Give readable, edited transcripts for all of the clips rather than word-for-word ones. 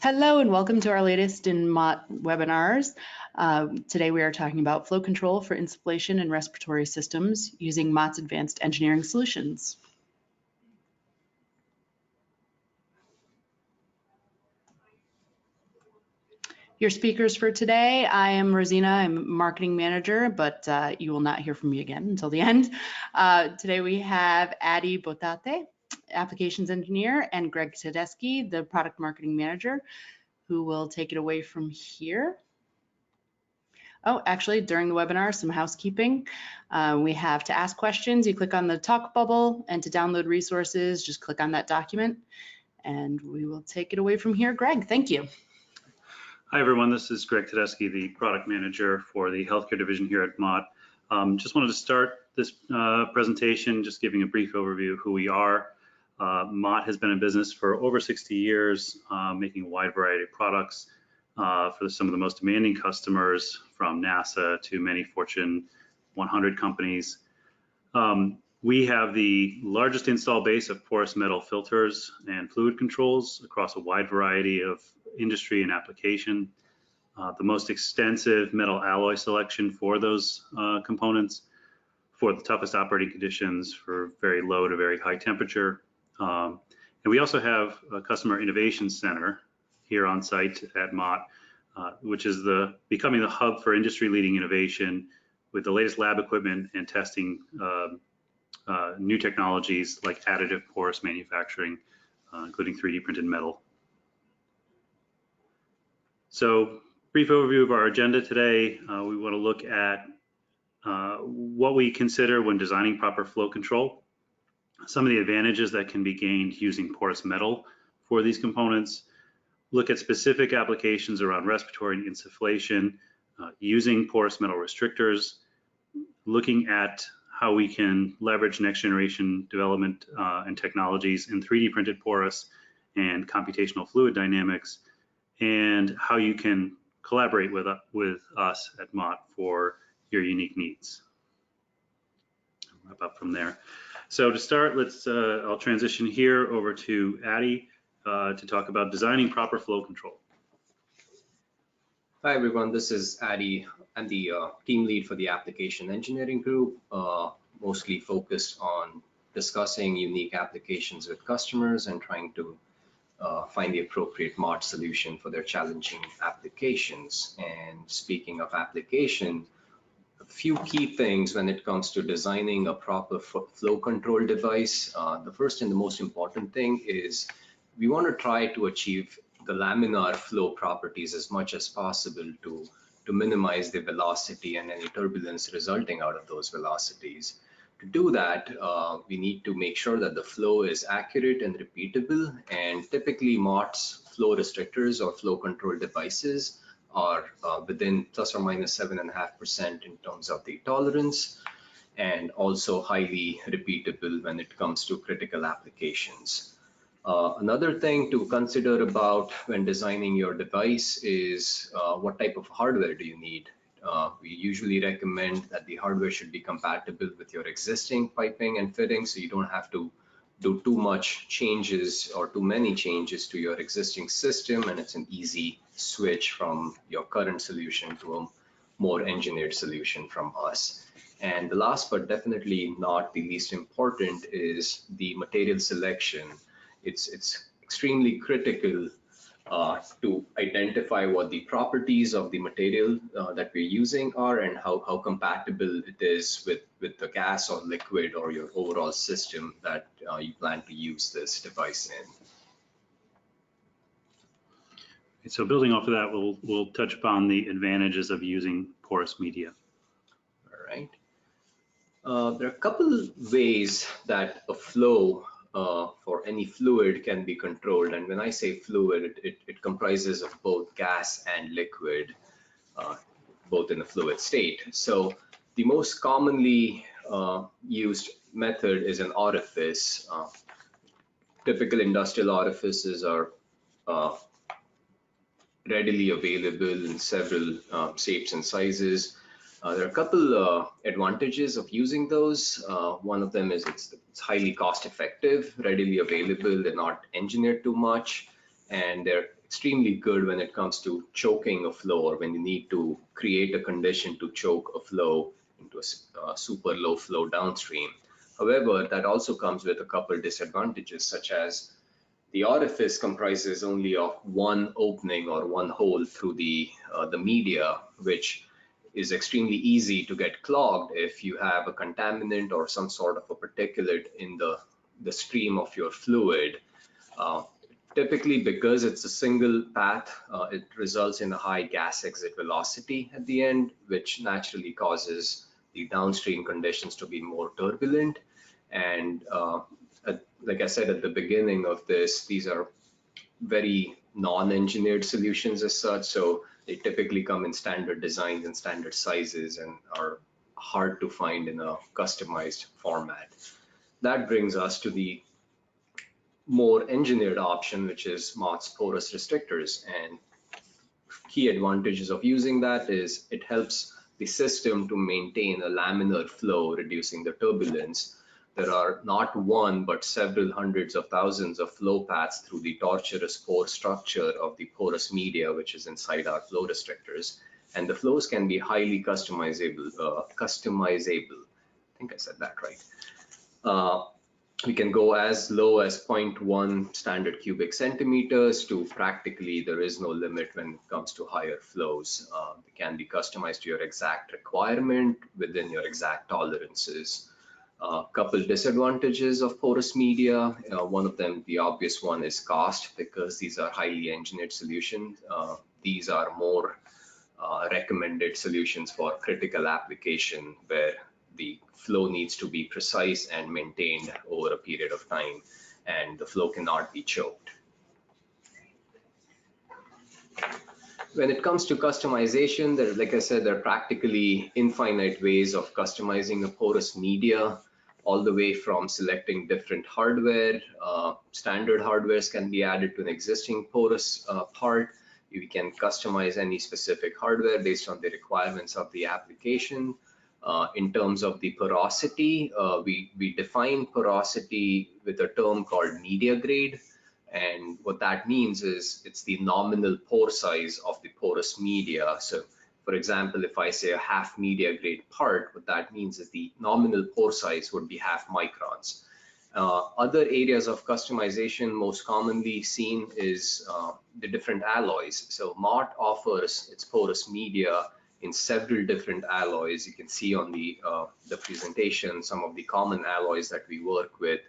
Hello and welcome to our latest in Mott webinars. Today we are talking about flow control for insufflation and respiratory systems using Mott's advanced engineering solutions. Your speakers for today, I am Rosina, I'm marketing manager, but you will not hear from me again until the end. Today we have Adi Botate, applications engineer, and Greg Tedeschi, the product marketing manager, who will take it away from here. Oh, actually, during the webinar, some housekeeping. We have to ask questions, you click on the talk bubble, and to download resources, just click on that document. And we will take it away from here. Greg, thank you. Hi, everyone. This is Greg Tedeschi, the product manager for the healthcare division here at Mott. Just wanted to start this presentation just giving a brief overview of who we are. Mott has been in business for over 60 years, making a wide variety of products for some of the most demanding customers, from NASA to many Fortune 100 companies. We have the largest install base of porous metal filters and fluid controls across a wide variety of industry and application. The most extensive metal alloy selection for those components for the toughest operating conditions, for very low to very high temperature. And we also have a customer innovation center here on site at Mott, which is becoming the hub for industry-leading innovation with the latest lab equipment and testing new technologies like additive porous manufacturing, including 3D printed metal. So, brief overview of our agenda today. We want to look at what we consider when designing proper flow control, some of the advantages that can be gained using porous metal for these components, look at specific applications around respiratory and insufflation using porous metal restrictors, looking at how we can leverage next generation development and technologies in 3D printed porous and computational fluid dynamics, and how you can collaborate with us at Mott for your unique needs. I'll wrap up from there. So to start, I'll transition here over to Adi to talk about designing proper flow control. Hi everyone, this is Adi. I'm the team lead for the application engineering group, mostly focused on discussing unique applications with customers and trying to find the appropriate Mott solution for their challenging applications. And speaking of application, a few key things when it comes to designing a proper flow control device. The first and the most important thing is we want to try to achieve the laminar flow properties as much as possible to minimize the velocity and any turbulence resulting out of those velocities. To do that, we need to make sure that the flow is accurate and repeatable, and typically Mott's flow restrictors or flow control devices are within plus or minus 7.5% in terms of the tolerance, and also highly repeatable when it comes to critical applications. Another thing to consider about when designing your device is what type of hardware do you need. We usually recommend that the hardware should be compatible with your existing piping and fitting, so you don't have to do too much changes or too many changes to your existing system, and it's an easy switch from your current solution to a more engineered solution from us. And the last but definitely not the least important is the material selection. It's extremely critical to identify what the properties of the material that we're using are and how compatible it is with the gas or liquid or your overall system that you plan to use this device in. So building off of that, we'll touch upon the advantages of using porous media. All right. There are a couple ways that a flow for any fluid can be controlled, and when I say fluid, it comprises of both gas and liquid, both in a fluid state. So the most commonly used method is an orifice. Typical industrial orifices are readily available in several shapes and sizes. There are a couple advantages of using those. One of them is it's highly cost effective, readily available, they're not engineered too much, and they're extremely good when it comes to choking a flow, or when you need to create a condition to choke a flow into a super low flow downstream. However, that also comes with a couple disadvantages, such as the orifice comprises only of one opening or one hole through the media, which is extremely easy to get clogged if you have a contaminant or some sort of a particulate in the stream of your fluid. Typically, because it's a single path, it results in a high gas exit velocity at the end, which naturally causes the downstream conditions to be more turbulent. And like I said at the beginning of this, these are very non-engineered solutions as such, so they typically come in standard designs and standard sizes and are hard to find in a customized format. That brings us to the more engineered option, which is Mott's porous restrictors. And key advantages of using that is it helps the system to maintain a laminar flow, reducing the turbulence. There are not one, but several hundreds of thousands of flow paths through the tortuous pore structure of the porous media, which is inside our flow restrictors. And the flows can be highly customizable. I think I said that right. We can go as low as 0.1 standard cubic centimeters to practically there is no limit when it comes to higher flows. They can be customized to your exact requirement within your exact tolerances. Couple disadvantages of porous media. One of them, the obvious one, is cost, because these are highly engineered solutions. These are more recommended solutions for critical application where the flow needs to be precise and maintained over a period of time, and the flow cannot be choked. When it comes to customization, like I said, there are practically infinite ways of customizing a porous media, all the way from selecting different hardware. Standard hardwares can be added to an existing porous part. You can customize any specific hardware based on the requirements of the application. In terms of the porosity, we define porosity with a term called media grade. And what that means is it's the nominal pore size of the porous media. So for example, if I say a half media grade part, what that means is the nominal pore size would be half microns. Other areas of customization most commonly seen is the different alloys. So Mott offers its porous media in several different alloys. You can see on the presentation some of the common alloys that we work with: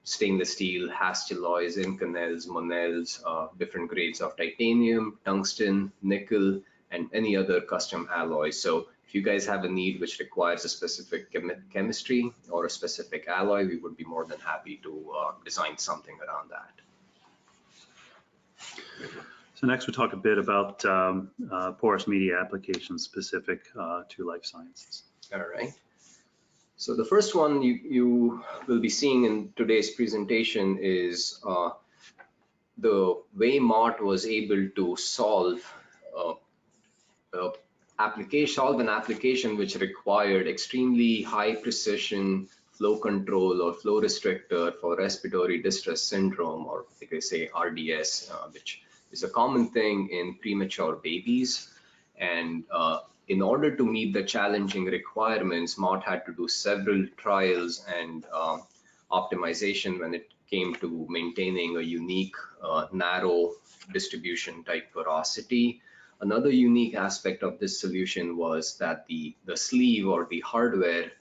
stainless steel, Hastelloys, Inconels, Monels, different grades of titanium, tungsten, nickel, and any other custom alloy. So if you guys have a need which requires a specific chemistry or a specific alloy, we would be more than happy to design something around that. So next we'll talk a bit about porous media applications specific to life sciences. All right. So the first one you will be seeing in today's presentation is the way Mott was able to solve an application which required extremely high precision flow control or flow restrictor for respiratory distress syndrome, or like I say RDS, which is a common thing in premature babies. And in order to meet the challenging requirements, Mott had to do several trials and optimization when it came to maintaining a unique narrow distribution type porosity. Another unique aspect of this solution was that the sleeve or the hardware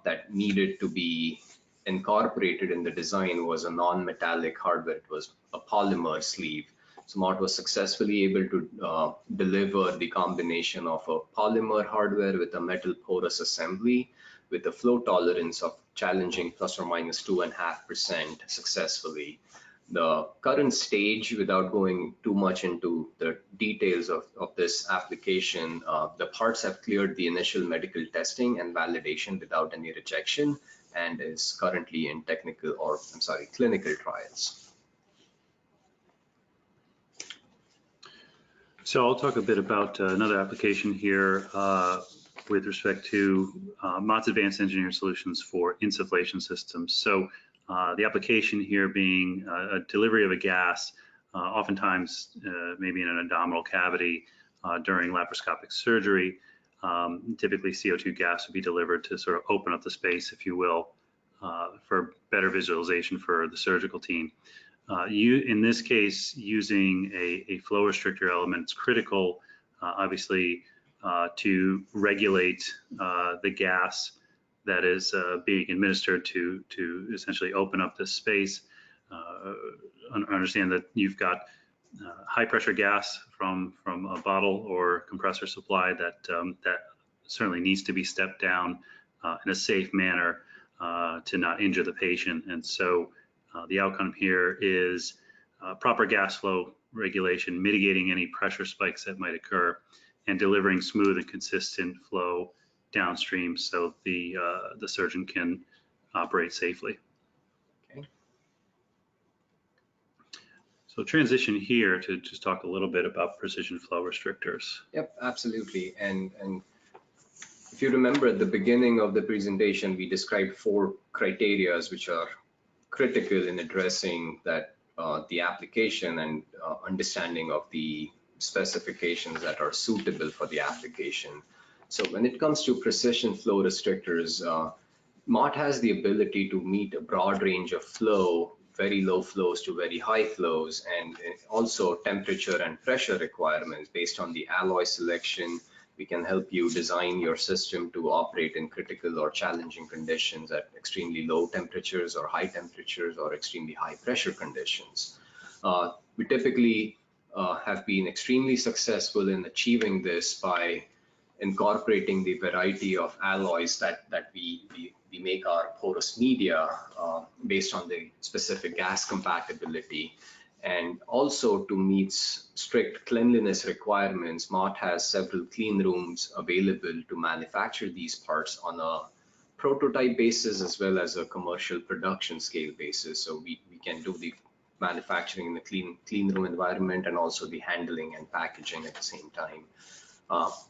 that needed to be incorporated in the design was a non-metallic hardware. It was a polymer sleeve. So Mott was successfully able to deliver the combination of a polymer hardware with a metal porous assembly with a flow tolerance of challenging plus or minus 2.5% successfully. The current stage, without going too much into the details of this application, the parts have cleared the initial medical testing and validation without any rejection and is currently in clinical trials. So I'll talk a bit about another application here with respect to Mott's advanced engineering solutions for insufflation systems. So the application here being a delivery of a gas oftentimes maybe in an abdominal cavity during laparoscopic surgery. Typically CO2 gas would be delivered to sort of open up the space, if you will, for better visualization for the surgical team. In this case, using a flow restrictor element is critical, obviously, to regulate the gas that is being administered to essentially open up this space. Understand that you've got high pressure gas from a bottle or compressor supply that certainly needs to be stepped down in a safe manner to not injure the patient. And so the outcome here is proper gas flow regulation, mitigating any pressure spikes that might occur, and delivering smooth and consistent flow downstream so the surgeon can operate safely. Okay. So transition here to just talk a little bit about precision flow restrictors. Yep, absolutely. And if you remember at the beginning of the presentation, we described 4 criteria which are critical in addressing that the application and understanding of the specifications that are suitable for the application. So when it comes to precision flow restrictors, Mott has the ability to meet a broad range of flow, very low flows to very high flows, and also temperature and pressure requirements. Based on the alloy selection, we can help you design your system to operate in critical or challenging conditions at extremely low temperatures or high temperatures or extremely high pressure conditions. We typically have been extremely successful in achieving this by incorporating the variety of alloys that we make our porous media based on the specific gas compatibility. And also to meet strict cleanliness requirements, Mott has several clean rooms available to manufacture these parts on a prototype basis as well as a commercial production scale basis. So we can do the manufacturing in the clean room environment and also the handling and packaging at the same time.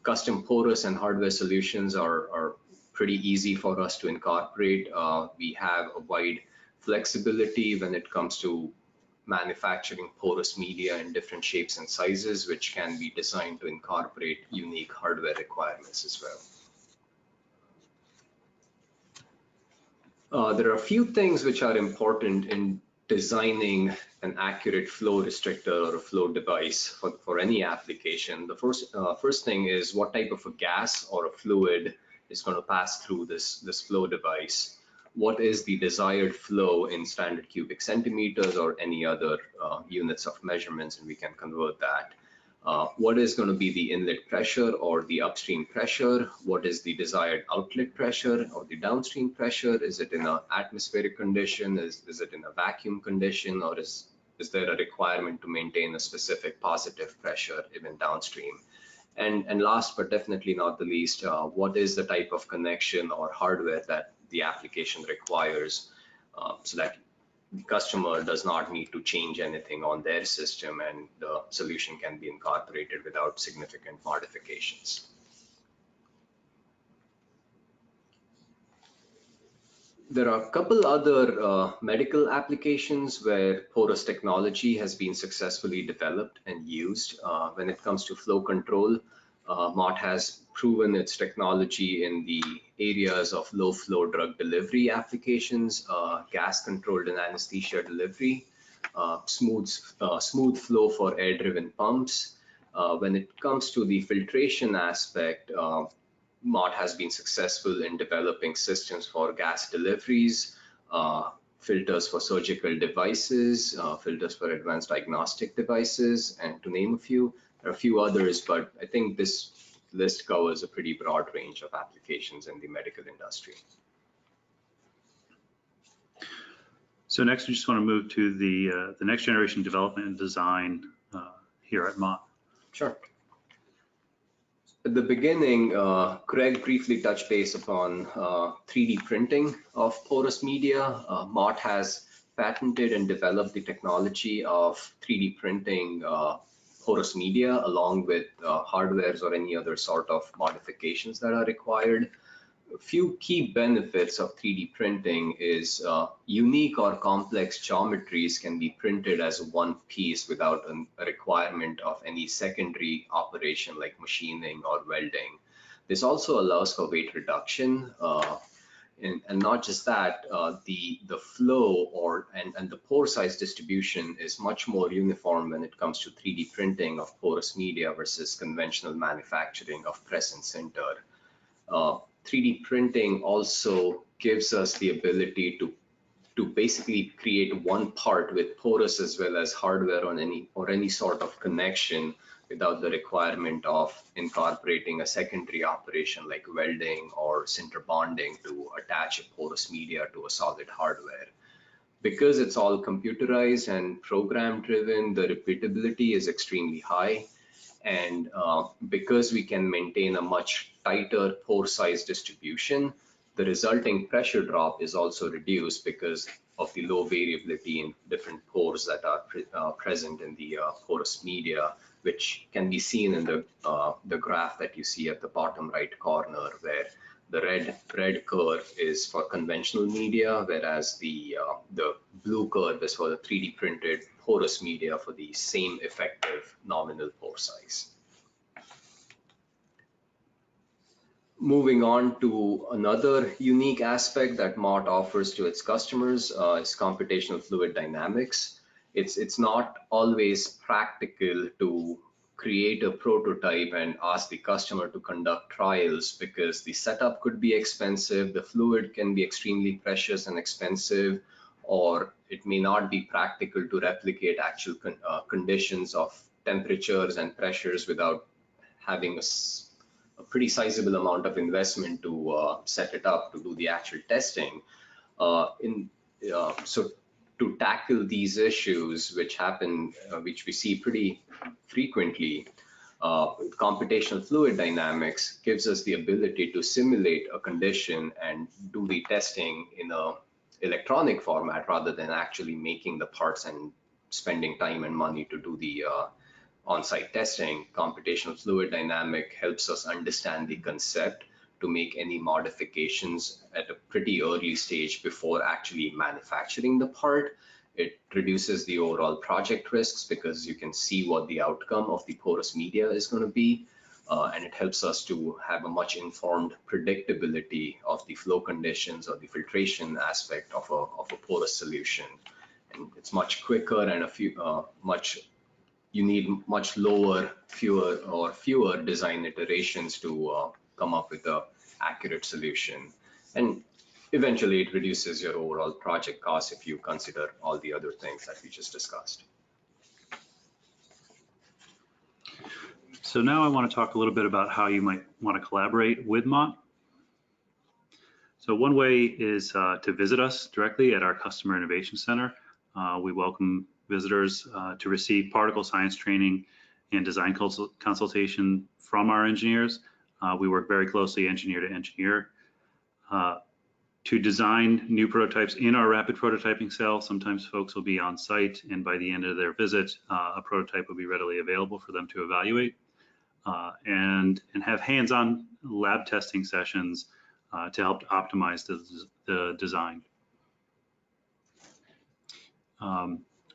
Custom porous and hardware solutions are pretty easy for us to incorporate. We have a wide flexibility when it comes to manufacturing porous media in different shapes and sizes, which can be designed to incorporate unique hardware requirements as well. There are a few things which are important in designing an accurate flow restrictor or a flow device for any application. The first thing is what type of a gas or a fluid is going to pass through this flow device. What is the desired flow in standard cubic centimeters or any other units of measurements, and we can convert that. What is going to be the inlet pressure or the upstream pressure? What is the desired outlet pressure or the downstream pressure? Is it in an atmospheric condition? Is it in a vacuum condition? Or is there a requirement to maintain a specific positive pressure even downstream? And last but definitely not the least, what is the type of connection or hardware that the application requires so that the customer does not need to change anything on their system and the solution can be incorporated without significant modifications. There are a couple other medical applications where porous technology has been successfully developed and used. When it comes to flow control, Mott has proven its technology in the areas of low flow drug delivery applications, gas controlled and anesthesia delivery, smooth flow for air driven pumps. When it comes to the filtration aspect, Mott has been successful in developing systems for gas deliveries, filters for surgical devices, filters for advanced diagnostic devices, and to name a few. There are a few others, but I think this list covers a pretty broad range of applications in the medical industry. So next, we just want to move to the next generation development and design here at Mott. Sure. At the beginning, Greg briefly touched base upon 3D printing of porous media. Mott has patented and developed the technology of 3D printing porous media along with hardwares or any other sort of modifications that are required. a few key benefits of 3D printing is unique or complex geometries can be printed as one piece without a requirement of any secondary operation like machining or welding. This also allows for weight reduction. And not just that, the flow and the pore size distribution is much more uniform when it comes to 3D printing of porous media versus conventional manufacturing of press and sinter. 3D printing also gives us the ability to basically create one part with porous as well as hardware on any sort of connection without the requirement of incorporating a secondary operation like welding or sinter bonding to attach a porous media to a solid hardware. Because it's all computerized and program driven, the repeatability is extremely high. And because we can maintain a much tighter pore size distribution, the resulting pressure drop is also reduced because of the low variability in different pores that are present in the porous media, which can be seen in the graph that you see at the bottom right corner, where the red curve is for conventional media, whereas the blue curve is for the 3D printed porous media for the same effective nominal pore size. Moving on to another unique aspect that Mott offers to its customers is computational fluid dynamics. It's not always practical to create a prototype and ask the customer to conduct trials because the setup could be expensive, the fluid can be extremely precious and expensive, or it may not be practical to replicate actual conditions of temperatures and pressures without having a pretty sizable amount of investment to set it up to do the actual testing. So to tackle these issues, which we see pretty frequently, computational fluid dynamics gives us the ability to simulate a condition and do the testing in an electronic format rather than actually making the parts and spending time and money to do the on-site testing. Computational fluid dynamic helps us understand the concept to make any modifications at a pretty early stage before actually manufacturing the part. It reduces the overall project risks because you can see what the outcome of the porous media is going to be, and it helps us to have a much informed predictability of the flow conditions or the filtration aspect of a porous solution. And it's much quicker and you need much fewer design iterations to come up with an accurate solution. And eventually it reduces your overall project cost if you consider all the other things that we just discussed. So now I want to talk a little bit about how you might want to collaborate with Mott. So one way is to visit us directly at our Customer Innovation Center. We welcome visitors to receive particle science training and design consultation from our engineers. We work very closely engineer to engineer to design new prototypes in our rapid prototyping cell. Sometimes folks will be on site, and by the end of their visit, a prototype will be readily available for them to evaluate and have hands-on lab testing sessions to help optimize the design.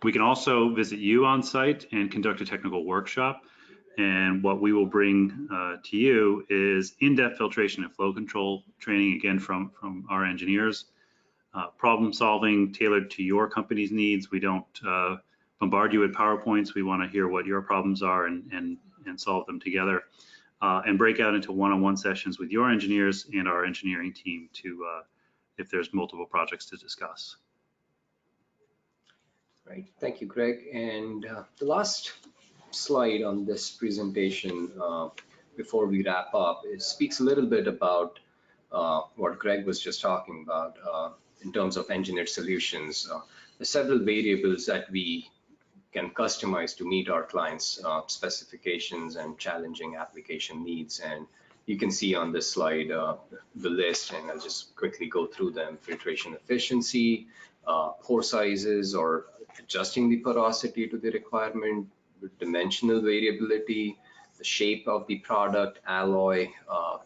We can also visit you on site and conduct a technical workshop. And what we will bring to you is in-depth filtration and flow control training, again, from our engineers, problem solving tailored to your company's needs. We don't bombard you with PowerPoints. We want to hear what your problems are and solve them together, and break out into one-on-one sessions with your engineers and our engineering team if there's multiple projects to discuss. Right, thank you, Greg. And the last slide on this presentation before we wrap up, it speaks a little bit about what Greg was just talking about in terms of engineered solutions. There's several variables that we can customize to meet our clients' specifications and challenging application needs. And you can see on this slide the list, and I'll just quickly go through them. Filtration efficiency, pore sizes or adjusting the porosity to the requirement, dimensional variability, the shape of the product, alloy,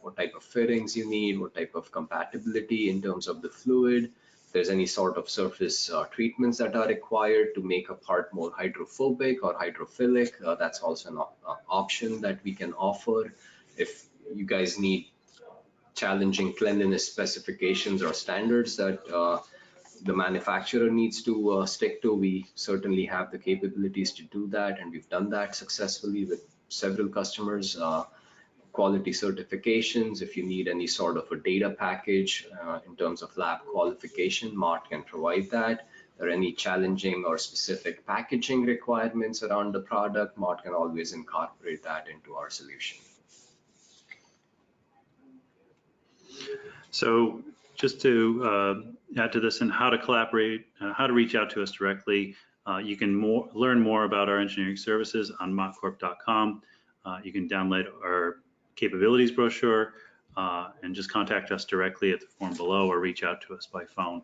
what type of fittings you need, what type of compatibility in terms of the fluid. If there's any sort of surface treatments that are required to make a part more hydrophobic or hydrophilic, that's also an option that we can offer. If you guys need challenging cleanliness specifications or standards that the manufacturer needs to stick to, we certainly have the capabilities to do that, and we've done that successfully with several customers. Quality certifications, if you need any sort of a data package in terms of lab qualification, Mott can provide that. If there are any challenging or specific packaging requirements around the product, Mott can always incorporate that into our solution. So just to add to this and how to collaborate, how to reach out to us directly, you can learn more about our engineering services on mottcorp.com. You can download our capabilities brochure and just contact us directly at the form below or reach out to us by phone.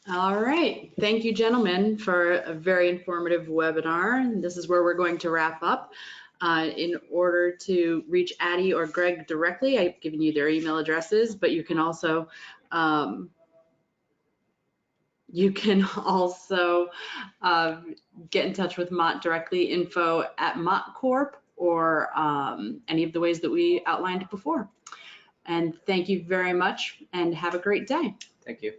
All right, thank you, gentlemen, for a very informative webinar. This is where we're going to wrap up. In order to reach Addie or Greg directly, I've given you their email addresses, but you can also get in touch with Mott directly, info@mottcorp, or any of the ways that we outlined before. And thank you very much and have a great day. Thank you.